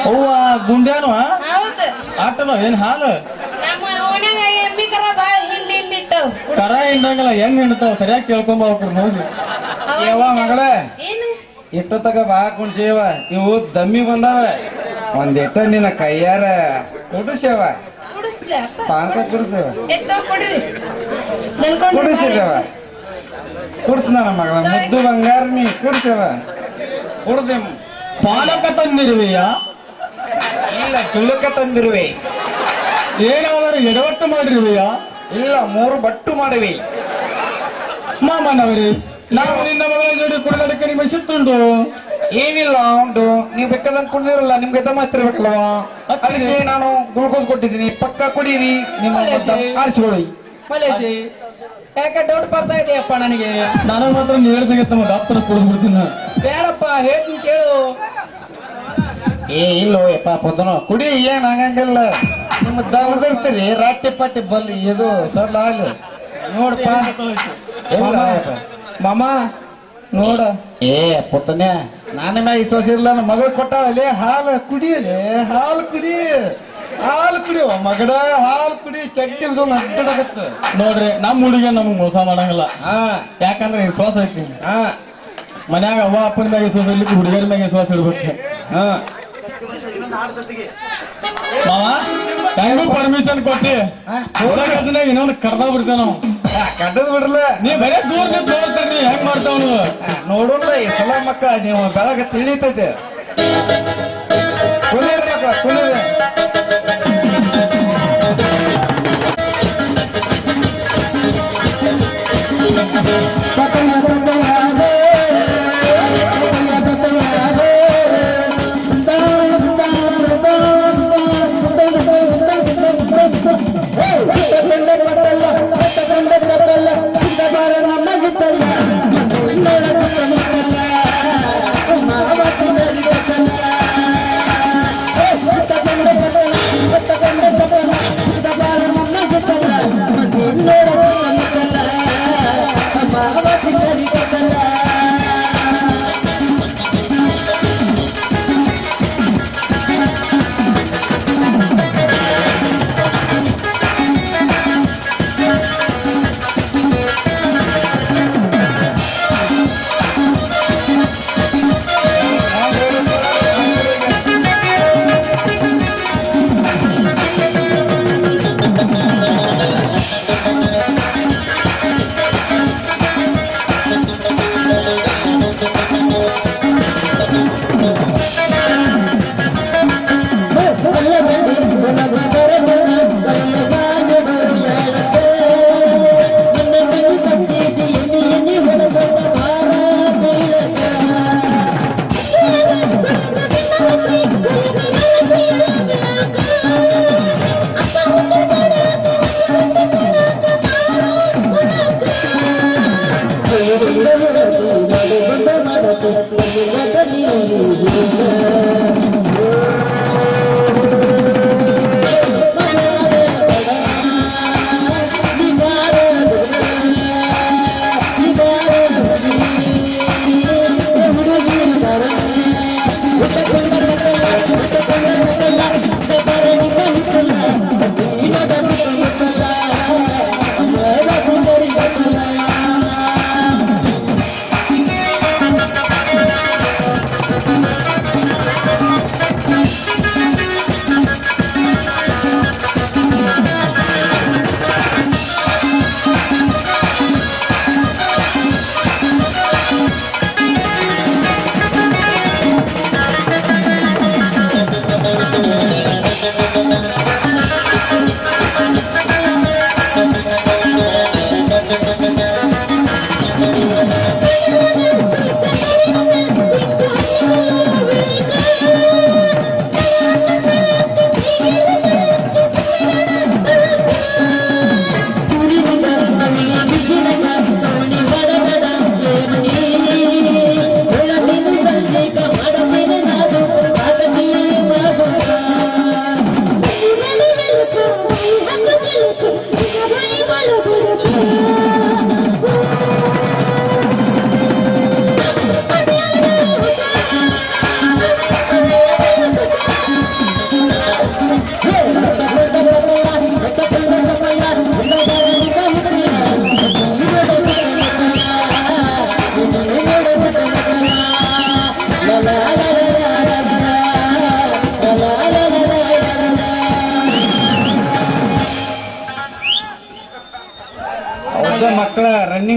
ಅವ್ವ ಗುಂಡ್ಯಾನು ಹೌದು ಆಟಲ್ಲ ಏನ್ ಹಾಲು ನಮ್ಮ ಓಣ್ಯಾಗ ಎಮ್ಮಿ ಕರ ಬಾಳ ಹಿಂಡಿಟ್ಟು ಕರ ಹಿಂಡಂಗಲ್ಲ ಹೆಂಗ್ ಹಿಂಡ್ತಾವ ಸರಿಯಾಗಿ ಕೇಳ್ಕೊಂಬ ಅವ್ರ ನೋಡಿ ಯವ್ವ ಮಗಳ ಏನು ಇಟ್ಟು ತಗ ಬಾ ಕುಣ್ಸೇವ ಇವು ದಮ್ಮಿ ಬಂದಾವ ಒಂದಿಟ್ಟ ನಿನ್ನ ಕೈಯಾರ ಕುಡಿಸೇವ ಕುಡಿಸ್ಲಿ ಅಪ್ಪ ಪಾನಕ ಕುಡಿಸೇವ ಎಷ್ಟೋ ಕೊಡ್ರಿ ನನ್ಕೊಂಡು ಕುಡಿಸಿದೇವ ಕುಡ್ಸ ನನ್ನ ಮಗಳ ಮುದ್ದು ಬಂಗಾರ ನೀ ಕುಡಿಸೇವ ಕುಡ್ದೆ ಪಾಲಕ ತಂದಿರುವೆಯ ಇಲ್ಲ ಚುಲ್ಲಕ ತಂದಿರುವೆ ಏನಾದರೂ ಎಡವಟ್ಟು ಮಾಡಿರುವೆಯ ಇಲ್ಲ 3 ಬಟ್ಟು ಮಾಡಿವಿ ಮಾಮನವರೇ ನಾವು ನಿನ್ನ ಮಗಳ ಜೋಡಿ ಕುಡಿದಕ್ಕೆ ನಿಮಗೆ ಸಿಟ್ಟುಂಟು ಏನಿಲ್ಲ ಉಂಟು ನೀವು ಬೇಕಾದಂಗೆ ಕುಡಿದಿರಲ್ಲ ನಿಮ್ಗೆ ದಮ್ಮ ಹತ್ತಿರ್ಬೇಕಲ್ವಾ ಅದಕ್ಕೆ ನಾನು ಗ್ಲೂಕೋಸ್ ಕೊಟ್ಟಿದ್ದೀನಿ ಪಕ್ಕ ಕುಡೀರಿ ನಿಮ್ಮ ಆರಿಸಿಕೊಳ್ಳಿ ಮಲೇಶಿ ಯಾಕೆ ಡೌಟ್ ಬರ್ತಾ ಇದೆಯಪ್ಪ ನನಗೆ ನನಗೆ ಮಾತ್ರ ನೀವು ಹೇಳ್ದಂಗೆ ತಮ್ಮ ಡಾಕ್ಟರ್ ಕುಡಿದ್ಬಿಡ್ತೀನಿ ಬೇಡಪ್ಪ ಹೇಳ್ತೀನಿ ಕೇಳು ಇಲ್ಲೋ ಯಪ್ಪ ಪೊದ್ದನೋ ಕುಡಿ ಏನ್ ಆಗಂಗಿಲ್ಲ ನಿಮ್ಮ ದರ್ತೀರಿ ರಾಟಿ ಪಾಟಿ ಬಲ್ಲಿ ಇದು ಸೊಲ್ಲ ಆಗ್ಲಿ ನೋಡಪ್ಪ ಇಲ್ಲ ಮಾಮ ನೋಡ ಪುತ್ತನೆ ನಾನು ಮ್ಯಾಗ ವಿಶ್ವಾಸ ಇಲ್ಲ ನನ್ನ ಮಗ ಕೊಟ್ಟಾಳಲ್ಲಿ ಹಾಲು ಕುಡಿಯಲಿ ಹಾಲು ಕುಡಿ ಹಾಲು ಕುಡಿಯೋ ಮಗಡ ಹಾಲು ಕುಡಿ ಚಟ್ಟಿ ಅಡ್ಡಾಡಕತ್ತ ನೋಡ್ರಿ ನಮ್ಮ ಹುಡುಗ ನಮಗ್ ಮೋಸ ಮಾಡಂಗಿಲ್ಲ ಹಾ ಯಾಕಂದ್ರೆ ವಿಶ್ವಾಸ ಐತಿ ಹಾ ಮನ್ಯಾಗ ಅವ್ವ ಅಪ್ಪನ ಮ್ಯಾಗ ವಿಶ್ವಾಸ ಇರ್ಲಿಕ್ಕೆ ಹುಡುಗರ ಮ್ಯಾಗ ವಿಶ್ವಾಸ ಇಡ್ಬೇಕು ಹಾ ಮಾವ ಹೆಂಗೂ ಪರ್ಮಿಷನ್ ಕೊಟ್ಟಿ ಹೊರಗದ್ನಾಗ ಇನ್ನೊಂದು ಕರ್ದ ಬಿಡ್ತೇವೆ ನಾವು ಕಟ್ಟದ್ ಬಿಡ್ರಲ್ಲ ನೀ ಬರೇ ದೂರ ನೋಡ್ತೀರಿ ಹೆಂಗ್ ಮಾಡ್ತಾವ್ ನೀವು ನೋಡೋಣ ಈ ಸಲ ಮಕ್ಕ ನೀವು ಬೆಳಗ್ಗೆ ತಿಳಿತೈತೆ ಕುಲೀರಿ ಮಕ್ಕ ಕುಲೀರಿ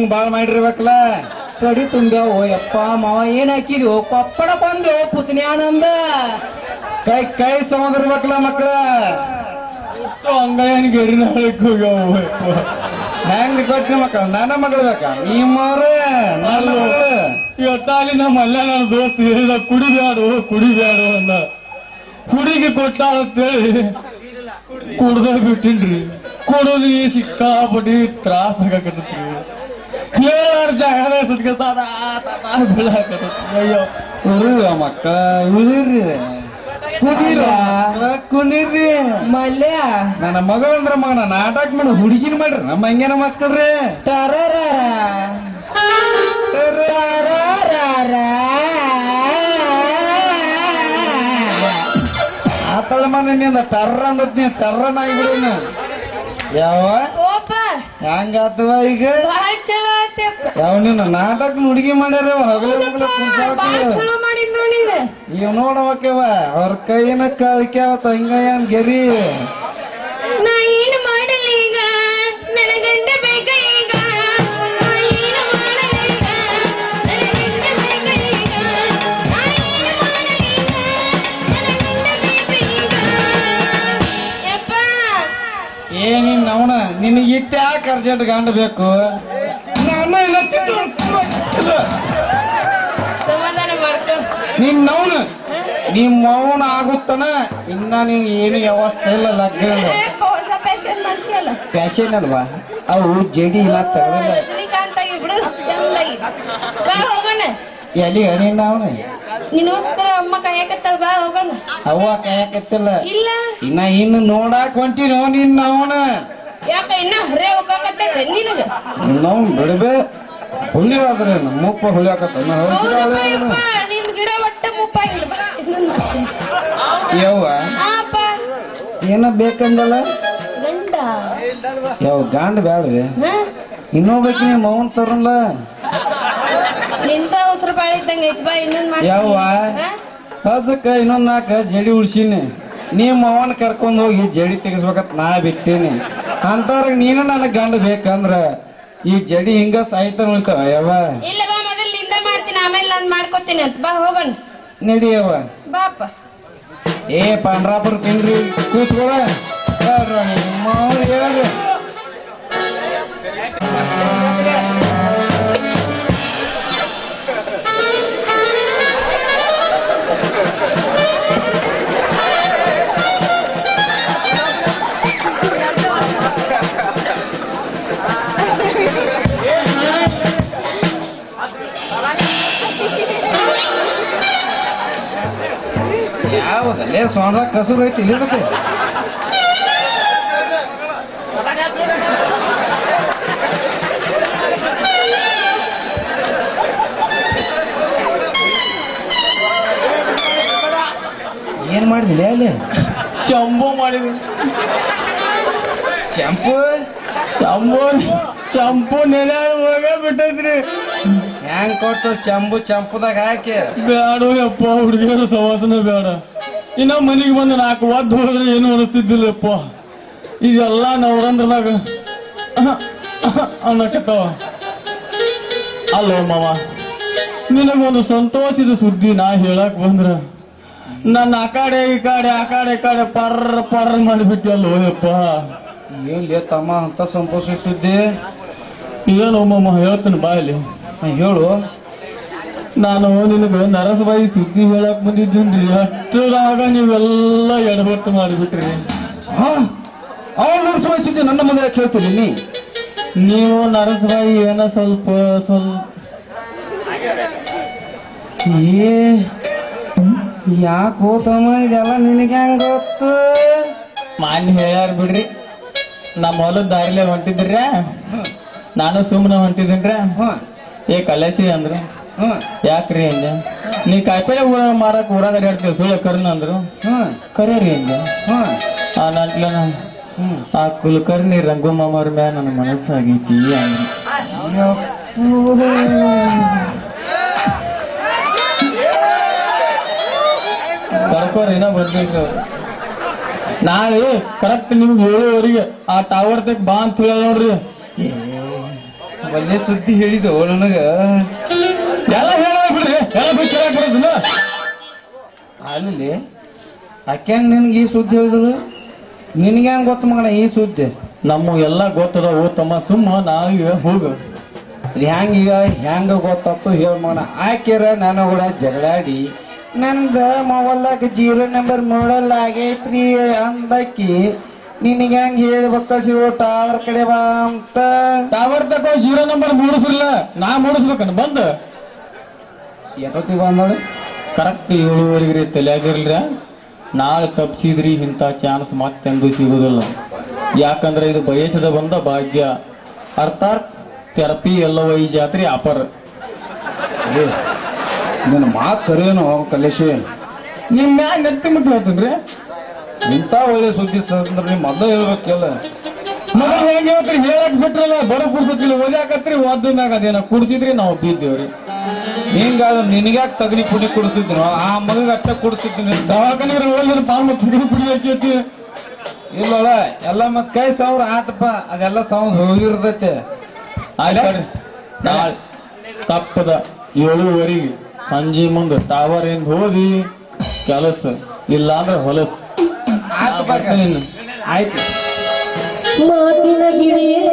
ಹಿಂಗ್ ಬಾಳ್ ಮಾಡಿರ್ಬೇಕಲ್ಲ. ತೊಡಿ ತುಂಬ್ಯಾವ ಯಪ್ಪ ಮಾವ ಏನ್ ಹಾಕಿದ್ಯೋ ಪಪ್ಪಡ ಬಂದು ಪುತ್ನ್ಯಾನಂದ ಕೈ ಕೈ ಸಮುದ್ರಬೇಕಲ್ಲ ಮಕ್ಕಳ. ಹಂಗ ಗೆರಿನ ಹೇಳಕ್ ಹೋಗ್ಯಾವ ಹೆಂಗ್ ಕೊಟ್ಟಿನ ಮಕ್ಕಳ ನನ್ನ ಮಗಳು ಬೇಕಾ ನಿಮ್ಮವ್ರ ನನ್ನ ಇವತ್ತಾಲಿ ನಮ್ಮ ಅಲ್ಲ ನನ್ನ ದೋಸ್ತ್ ಹೇಳಿದ ಕುಡಿಬ್ಯಾಡು ಕುಡಿಬ್ಯಾಡು ಅಂದ. ಕುಡಿಗೆ ಕೊಟ್ಟ ಅಂತೇಳಿ ಕುಡ್ದ ಬಿಟ್ಟಿನ್ರಿ. ಕುಡೋದು ಸಿಕ್ಕಾಪಟ್ಟಿ ತ್ರಾಸ ಆಗಾಕತ್ರಿ. ಹೇಳಾರ ಜಾಗ ಸುತ್ಕೊತಾರ ಬೀಳಾಕತ್ರಿ. ಅಯ್ಯೋ ಉಳ್ಳ ಮಕ್ಕಳ ಉಳಿರಿ ಕುಡಿಲ್ಲ ಕುಣಿರಿ. ಮಲ್ಯ ನನ್ನ ಮಗಳು ಅಂದ್ರ ಮಗನ ನಾಟಕ ಮಾಡಿ ಹುಡುಗಿನ ಮಾಡ್ರಿ ನಮ್ಮ ಹಂಗೇನ ಮಕ್ಕಳ್ರಿ. ಟರರ ಆತಳ ಮನೆಯಿಂದ ಟರ್ರ ಅಂದತ್ನಿ ಟರ್ರನಾಗ್ಬಿಡಿನ. ಯಾವ ಓಪ ಹೆಂಗಾತವ ಈಗ ಭಾಳ ಚಲೋ ಆತಪ್ಪ. ಯಾವ ನೀನು ನಾಟಕ ಹುಡುಗಿ ಮಾಡ್ಯಾರ ಹಗಲ ಭಾಳ ಚಲೋ ಮಾಡಿದ್ ನೋಡಿದ. ಈಗ ನೋಡವಕ್ಕೆವ ಅವ್ರ ಕೈನ ಕಳ್ಕ್ಯಾವತ್ತ ಹಿಂಗ ಏನ್ ಗೆರಿ. ನಾ ಏನು ಮಾಡಲಿ ಈಗ ನನ್ನ ಗಂಡ ಬೇಕ ಈಗ. ನಾ ಏನು ಮಾಡಲಿ ಈಗ ನನ್ನ ಗಂಡ ಬೇಕ ಈಗ. ನಾ ಏನು ಮಾಡಲಿ ಈಗ ನನ್ನ ಗಂಡ ಬೇಕ ಈಗ. ಯಪ್ಪ ಏನಿನ್ ಅವನ ನಿನಗೆ ಇಟ್ಟು ಯಾಕೆ ಅರ್ಜೆಂಟ್ ಗಂಡ ಬೇಕು. ನಾನು ಇಲ್ಲ ಸಮಾಧಾನ ಮಾಡ್ಕೊ. ನಿನ್ ಅವನು ನಿಮ್ಮ ಮೌನ ಆಗುತ್ತಾನ ಇನ್ನ ನೀನ್ ಏನು ವ್ಯವಸ್ಥೆ ಇಲ್ಲ ಲಗ್ನ ಹೊಸ ಫ್ಯಾಷನ್ ಮಾಡ್ಸಿಯಲ್ಲ. ಫ್ಯಾಷನ್ ಅಲ್ವಾ ಅವು ಜಡಿ ಇಲ್ಲ ತಗೊಳ್ಳ ರಜನಿಕಾಂತ್ ಆಗಿ ಬಿಡು ಚಂದಾಗಿ. ಬಾ ಹೋಗೋಣ. ಎಲ್ಲಿ ನಿನ್ನ ಅವನು ನಿನ್ನೋಸ್ಕರ ಅಮ್ಮ ಕಾಯಕತ್ತಾಳ. ಬಾ ಹೋಗೋಣ. ಅವ್ವ ಕಾಯಕತ್ತಿಲ್ಲ ಇಲ್ಲ ಇನ್ನು ನೋಡಾಕ್ ಹೊಂಟಿನೋ ನಿನ್ನ ಅವನ. ಯಾಕ ಇನ್ನ ಹೊರೆ ಹೋಗಾಕತ್ತೈತೆ ನಿನಗ? ನಾವು ಬಿಡಬೇ ಹುಳಿ ಆದ್ರೆ ಮುಪ್ಪ ಹುಳಿ ಹಾಕತ್ತ ಹೌದಪ್ಪ ಯಪ್ಪ ನಿನ್ ಗಿಡ ಒಟ್ಟ ಮುಪ್ಪಾಗಿಲ್ಲ. ಬಾ ಇನ್ನೊಂದ್ ಮಾಡ್ತೀನಿ. ಯವ್ವ ಆಪ ಏನ ಬೇಕಂದಲ್ಲ ಗಂಡ ಯಾವ ಗಾಂಡ್ ಬ್ಯಾಡ್ರಿ ಹ? ಇನ್ನೊಬ್ಬಕಿ ನಿಮ್ಮ ಮೌನ್ ತರಲ್ಲ. ನಿಂತ ಉಸಿರು ಬಾಳಿದ್ದಂಗ ಐತ್. ಬಾ ಇನ್ನೊಂದ್ ಯವ್ವ ಮಾಡ್ತೀನಿ. ಹ? ಅದಕ್ಕ ಇನ್ನೊಂದ್ 4 ಜಡಿ ಉಳ್ಸೀನಿ. ನಿಮ್ಮ ಅವನ್ ಕರ್ಕೊಂಡ್ ಹೋಗಿ ಜಡಿ ತೆಗಿಸ್ಬೇಕತ್ ನಾ ಬಿಟ್ಟೀನಿ. ಅಂತವ್ರಾಗ ನೀನು ನನಗ್ ಗಂಡ ಬೇಕಂದ್ರ ಈ ಜಡಿ ಹಿಂಗ ಸಾಯ್ತಾನ ಉಳ್ತಾವ ಯವ್ವ. ಇಲ್ಲ ಬಾ ಮೊದಲ್ ನಿಂದ ಮಾಡ್ತೀನಿ ಆಮೇಲೆ ನಾನ್ ಮಾಡ್ಕೋತೀನಿ ಅಂತ. ಬಾ ಹೋಗೋಣ. ನಡಿಯವ್ವ. ಬಾಪ ಏ ಪಾಂಡ್ರಾಪುರ ತಿನ್ರಿ ಕೂತ್ಕೊಳ ಹೇಳ್ರಿ. ಯಾವದಲ್ಲೇ ಸೋಣ ಕಸೂರು ಐತಿ ಇಲ್ಲಿದಕ್ಕೆ. ಏನ್ ಮಾಡಿದಿಲ್ಲ ಅಲ್ಲಿ ಶಂಭು ಮಾಡಿದ್ವಿ. ಚಂಪು ಶಂಪು ನೆಲೆ ಹೋಗೇ ಬಿಟ್ಟೈತ್ರಿ. ಹೆಂಗ್ ಕೊಟ್ಟು ಚಂಪುದಾಗ ಹಾಕಿ ಬ್ಯಾಡು ಯಪ್ಪ ಹುಡುಗಿಯರು ಸವಾಸನ ಬೇಡ. ಇನ್ನ ಮನೆಗೆ ಬಂದು 4 ಒದ್ದು ಹೋದ್ರೆ ಏನು ಅನಿಸ್ತಿದ್ದಿಲ್ಲಪ್ಪ. ಇದೆಲ್ಲ ನವರಂದ್ರದಾಗ ಅನ್ನಕತ್ತಾವ. ಅಲ್ಲೋ ಮಾವ ನಿನಗೊಂದು ಸಂತೋಷದ ಸುದ್ದಿ ನಾ ಹೇಳಕ್ ಬಂದ್ರ ನನ್ನ ಆ ಕಡೆ ಈ ಕಡೆ ಪರ್ರ ಮಾಡಿಬಿಟ್ಟಲ್ಲೋ ಯಪ್ಪ. ಏನ್ ತಮ್ಮ ಅಂತ ಸಂತೋಷ ಸುದ್ದಿ ಏನು ಮಾಮ ಹೇಳ್ತೀನಿ ಬಾಯಲ್ಲಿ. ಹೇಳು. ನಾನು ನಿನಗೆ ನರಸಬಾಯಿ ಸುದ್ದಿ ಹೇಳಕ್ ಬಂದಿದ್ದೀನಿ. ಅಷ್ಟರಾಗ ನೀವೆಲ್ಲ ಎಡವಟ್ಟು ಮಾಡಿಬಿಟ್ರಿ. ಅವಳು ನರಸಬಾಯಿ ಸುದ್ದಿ ನನ್ನ ಮುಂದೆ ಕೇಳ್ತೀನಿ ನೀ. ನೀವು ನರಸಬಾಯಿ ಏನೋ ಸ್ವಲ್ಪ ಏ ಯಾಕೆ ಹೋತಮ್ಮ ಇದೆಲ್ಲ ನಿನಗೆ ಹೆಂಗ್ ಗೊತ್ತು? ಮಾನ್ಯ ಹೇಳ್ಯಾರ ಬಿಡ್ರಿ. ನಮ್ಮ ಹೊಲದ ದಾರಿಲೆ ಹೊಂಟಿದ್ರಿ. ನಾನು ಸುಮ್ಮನೆ ಹೊಂಟಿದ್ದೀನ್ರಿ. ಏ ಕಲೇಸಿ ಅಂದ್ರು. ಯಾಕ್ರಿ ಅಂದೆ. ನೀ ಕಾಯಿಪಲ್ಲೆ ಮಾರಕ್ ಊರಾಗ ಅಡ್ಯಾಡ್ತೀವಿ ಸುಳ್ಳ ಕರ್ನ ಅಂದ್ರು. ಕರೀರಿ ಅಂದೆ. ಆ ನಂಟ್ಲ ಆ ಕುಲಕರ್ಣಿ ರಂಗಮ್ಮವ್ರ ಮ್ಯಾ ನನ್ನ ಮನಸ್ಸಾಗೈತಿ ಅಂದ್ರು. ಕರ್ಕೋರಿ ಏನೋ ಬಂದಿಲ್ರಿ ಅವ್ರು. ನಾಳೆ ಕರೆಕ್ಟ್ ನಿಮ್ಗೆ 7:30 ಆ ಟವರ್ ತಕ್ ಬಾ ಅಂತ ಹೇಳ ನೋಡ್ರಿ. ಒಳ್ಳೆ ಸುದ್ದಿ ಹೇಳಿದ್ದು ನನಗ ಎಲ್ಲ ಹೇಳ ಬಿಡ್ರಿ ಎಲ್ಲ ಬಿಟ್ಟು ಹೇಳಕ್ ಬರೋದಿಲ್ಲ ಅಲ್ಲಿ ಯಾಕ್ಯಾಂಗ ನಿನ್ಗೆ ಈ ಸುದ್ದಿ ಹೇಳಿದ್ರು ನಿನ್ಗೆ ಹೆಂಗ್ ಗೊತ್ತ ಮಗನ ಈ ಸುದ್ದಿ ನಮ್ಮ ಎಲ್ಲ ಗೊತ್ತದ ಓ ತಮ್ಮ ಸುಮ್ಮ ನಾವೀಗ ಹೋಗು ಹೆಂಗೀಗ ಹೆಂಗ ಗೊತ್ತಪ್ಪ ಹೇಳ ಮಗನ ಆಕೆರ ನಾನು ಕೂಡ ಜಗಳಾಡಿ ನಂದ ಮೊಬೈಲ್ದಾಗ 0 ನಂಬರ್ ಮಾಡಲ್ ಆಗೈತ್ರಿ ಅಂದಕ್ಕಿ ನಿನಗೆ ಹೆಂಗ್ ಹೇಳ್ಬೇಕು ಟವರ್ ಕಡೆ ಬಾ ಅಂತ ಟವರ್ ತಗೋ 0 ನಂಬರ್ ಮೂಡಿಸ್ರಲ್ಲ ನಾ ಮೂಡಿಸ್ಬೇಕನ್ ಬಂದ ಎಷ್ಟೊತ್ತಿ ಬಂದಳು ಕರೆಕ್ಟ್ 7:30 ತಲೆಯಾಗಿರ್ಲ್ರ ನಾಳೆ ತಪ್ಪಿಸಿದ್ರಿ ಇಂಥ ಚಾನ್ಸ್ ಮತ್ತೆಂದು ಸಿಗುದಿಲ್ಲ ಯಾಕಂದ್ರೆ ಇದು ಬಯಸದ ಬಂದ ಭಾಗ್ಯ ಅರ್ಥಾತ್ ಥೆರಪಿ ಎಲ್ಲವ ಈ ಜಾತ್ರೆ ಆಫರ್ ನಿನ್ನ ಮಾತು ಕರೆಯೋನು ಕಲೇಶಿ ನಿಮ್ ಮ್ಯಾಗ ನೆತ್ತಿ ಮುಟ್ಟಿ ಹೇಳ್ತನ್ರಿ ಇಂಥ ಒಳ್ಳೆ ಸುದ್ದಿ ಅಂದ್ರೆ ನೀವು ಮೊದಲು ಹೇಳ್ಬೇಕಲ್ಲ ಮಗ ಹೆಂಗ್ ಹೇಳ್ತೀರಿ ಹೇಳಕ್ ಬಿಟ್ರಲ್ಲ ಬರೋ ಕುಡ್ಸತ್ತಿಲ್ಲ ಓದಾಕತ್ರಿ ಒದ್ದು ಮ್ಯಾಗ ಅದೇನ ಕುಡ್ತಿದ್ರಿ ನಾವು ಬಿದ್ದೇವ್ರಿ ಹಿಂಗಾದ ನಿನಗ್ಯಾಕೆ ತಗಲಿ ಪುಡಿ ಕುಡಿಸಿದ್ರು ಆ ಮಗಗೆ ಅಟ್ಟ ಕುಡಿಸಿದ್ದೀನಿ ದವಾಖಾನೆ ಹೋಗಿ ಪಾಲ್ ಪುಡಿ ಪುಡಿ ಹಾಕೈತಿ ಇಲ್ಲಲ್ಲ ಎಲ್ಲ ಮತ್ ಕೈ ಸಾವಿರ ಆತಪ್ಪ ಅದೆಲ್ಲ ಸೌಂಡ್ ಹೋಗಿರ್ತೈತೆ ಆಯ್ತು ನಾಳೆ ತಪ್ಪದ 7:30 ಸಂಜೆ ಮುಂದೆ ಟವರ್ ಏನ್ ಹೋಗಿ ಕೆಲಸ ಇಲ್ಲ ಅಂದ್ರೆ ಹೊಲಸ್ ಆಯ್ತು ಬರ್ತೀನಿ. ಆಯ್ತು ಮಾತಿನ ಗಿಳಿ